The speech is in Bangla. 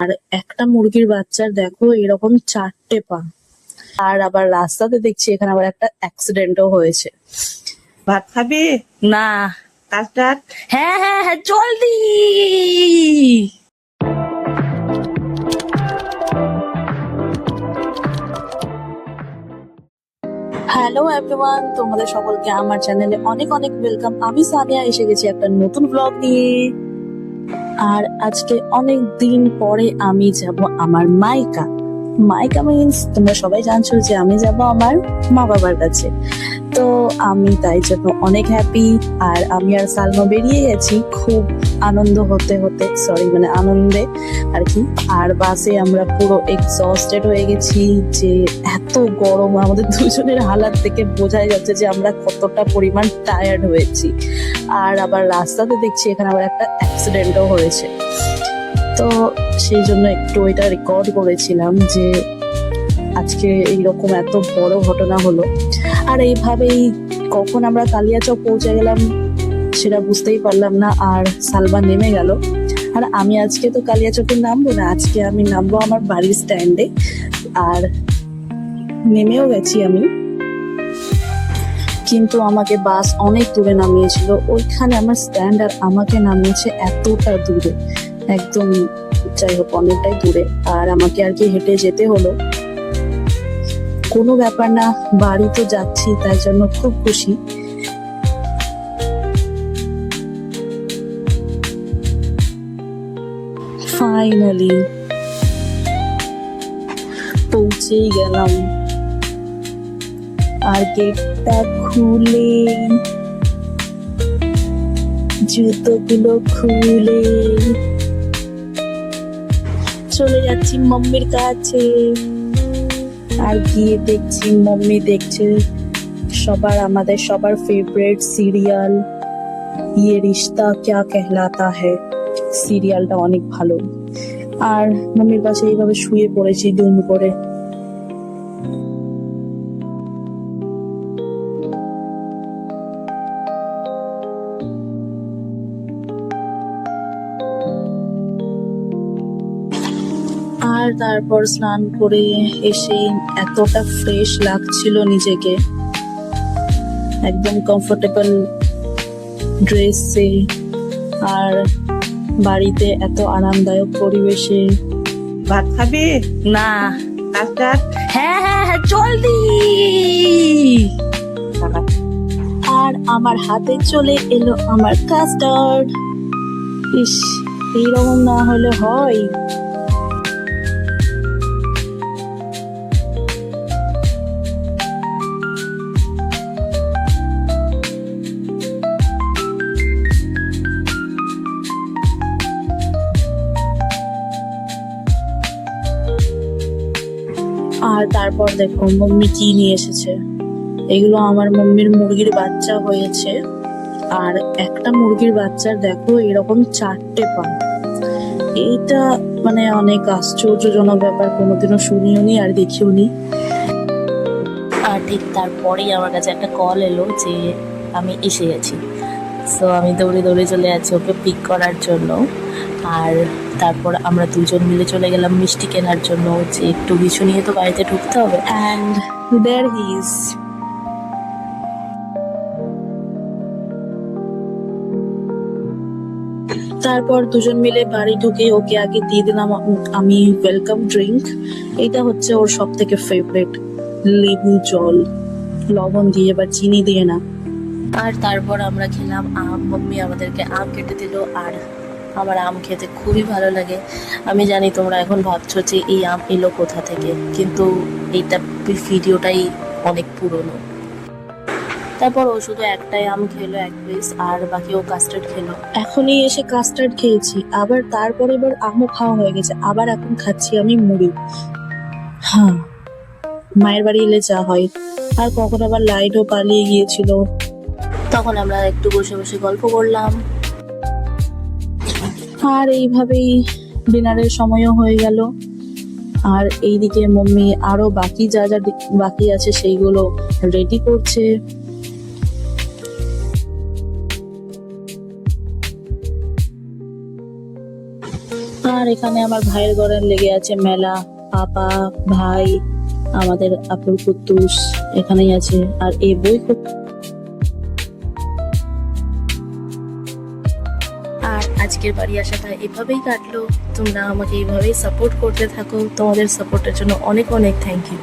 আর একটা মুরগির বাচ্চার দেখো এরকম 4টে পা। আর আবার রাস্তাতে দেখছি এখানে আবার একটা অ্যাক্সিডেন্টও হয়েছে। ভাত খাবি? না। কাস্টার্ড? হ্যাঁ হ্যাঁ হ্যাঁ, জলদি। হ্যালো এভরিওয়ান, তোমাদের সকলকে আমার চ্যানেলে অনেক অনেক ওয়েলকাম। আমি সানিয়া এসে গেছি একটা নতুন ব্লগ নিয়ে। আর আজকে অনেক দিন পরে আমি যাব আমার মাইকা। মাইকা মিন্স তোমরা সবাই জানছো যে আমি যাব আমার মা বাবার কাছে। তো আমি তাই জন্য অনেক হ্যাপি। আর আমি আর সালমা বেরিয়ে গেছি খুব আনন্দ আনন্দে আর কি। আর বাসে আমরা পুরো এক্সস্টেড হয়ে গেছি যে এত গরম, আমাদের দুজনের হালাত থেকে বোঝাই যাচ্ছে যে আমরা কতটা পরিমাণ টায়ার্ড হয়েছি। আর আবার রাস্তাতে দেখছি এখানে আবার একটা অ্যাক্সিডেন্টও হয়েছে। তো সেই জন্য একটু এটা রেকর্ড করেছিলাম যে আজকে এইরকম এত বড় ঘটনা হলো। আর এইভাবেই কখন আমরা কালিয়াচক পৌঁছে গেলাম সেটা বুঝতেই পারলাম না। আর সালমা নেমে গেল। আর আমি আজকে তো কালিয়াচকে নামবো না, আজকে আমি নামবো আমার বাড়ির স্ট্যান্ডে। আর নেমেও গেছি আমি, কিন্তু আমাকে বাস অনেক দূরে নামিয়েছিল। ওইখানে আমার স্ট্যান্ড আর আমাকে নামিয়েছে এতটা দূরে, একদম যাই হোক অনেকটাই দূরে। আর আমাকে আর কি হেঁটে যেতে হলো। কোনো ব্যাপার না, বাড়ি তো যাচ্ছি, তাই জন্য খুব খুশি। ফাইনালি পৌঁছেই গেলাম। আর গেটটা খুলে, জুতোগুলো খুলে চলে যাচ্ছি মাম্মির কাছে। আর গিয়ে দেখছি মাম্মি দেখছে আমাদের সবার ফেভারিট সিরিয়াল ইয়ে রিশতা ক্যা কেহলাতা হ্যায়। সিরিয়ালটা অনেক ভালো। আর মাম্মির পাশে এইভাবে শুয়ে পড়েছি দুম করে। আর তারপর স্নান করে এসে এতটা ফ্রেশ লাগছিল নিজেকে, একদম কমফোর্টেবল ড্রেসে। আর বাড়িতে এত আরামদায়ক পরিবেশে। ভাত খাবি? না। কাস্টার্ড? হ্যাঁ হ্যাঁ হ্যাঁ, জলদি। আর আমার হাতে চলে এলো আমার কাস্টার্ড। ইস, এইরকম না হলে হয়। আর তারপর দেখো মাম্মি কি নিয়ে এসেছে। এগুলো আমার মাম্মির মুরগির বাচ্চা হয়েছে। আর একটা মুরগির বাচ্চার দেখো এরকম 4টে পা। এইটা মানে অনেক আশ্চর্যজনক ব্যাপার, কোনোদিনও শুনিও নি আর দেখিও নি। আর ঠিক তারপরেই আমার কাছে একটা কল এলো যে আমি এসে গেছি। সো আমি দৌড়ে দৌড়ে চলে যাচ্ছি ওকে পিক করার জন্য। আর তারপর আমরা দুজন মিলে চলে গেলাম মিষ্টি কেনার জন্য, যে একটু কিছু নিয়ে তো বাড়িতে ঢুকতে হবে। And there he is. তারপর দুজন মিলে বাড়ি ঢুকে ওকে আগে দিয়ে দিলাম আমি ওয়েলকাম ড্রিঙ্ক। এটা হচ্ছে ওর সব থেকে ফেভারিট, লেবু জল, লবণ দিয়ে বা চিনি দিয়ে না। আর তারপর আমরা খেলাম আম। মাম্মি আমাদেরকে আম কেটে দিল। আর আমার আম খেতে খুবই ভালো লাগে। আমি জানি তোমরা এখন ভাবছো যে এই আম এলো কোথা থেকে, কিন্তু এইটা ভিডিওটাই অনেক পুরনো। তারপর ও শুধু একটাই আম খেলো, এক পিস, আর বাকি ও কাস্টার্ড খেলো। এখনই এসে কাস্টার্ড খেয়েছি, আবার তারপরে এবার আমও খাওয়া হয়ে গেছে, আবার এখন খাচ্ছি আমি মুড়ি। হ্যাঁ, মায়ের বাড়ি এলে যা হয়। আর কখন আবার লাইটও পালিয়ে গিয়েছিল, তখন আমরা একটু বসে বসে গল্প করলাম। আর এইভাবেই ডিনারের সময়ও হয়ে গেল। আর এইদিকে মাম্মি আরো বাকি যা যা বাকি আছে সেইগুলো রেডি করছে। আর আর এখানে আমার ভাইয়ের ঘরে লেগে আছে মেলা। পাপা, ভাই, আমাদের আপুর কুদ্দুস এখানেই আছে। আর এই বই খুব, আর আজকের বাড়ি আসাটা এভাবেই কাটলো। তোমরা আমাকে এইভাবেই সাপোর্ট করতে থাকো, তোমাদের সাপোর্টের জন্য অনেক অনেক থ্যাংক ইউ।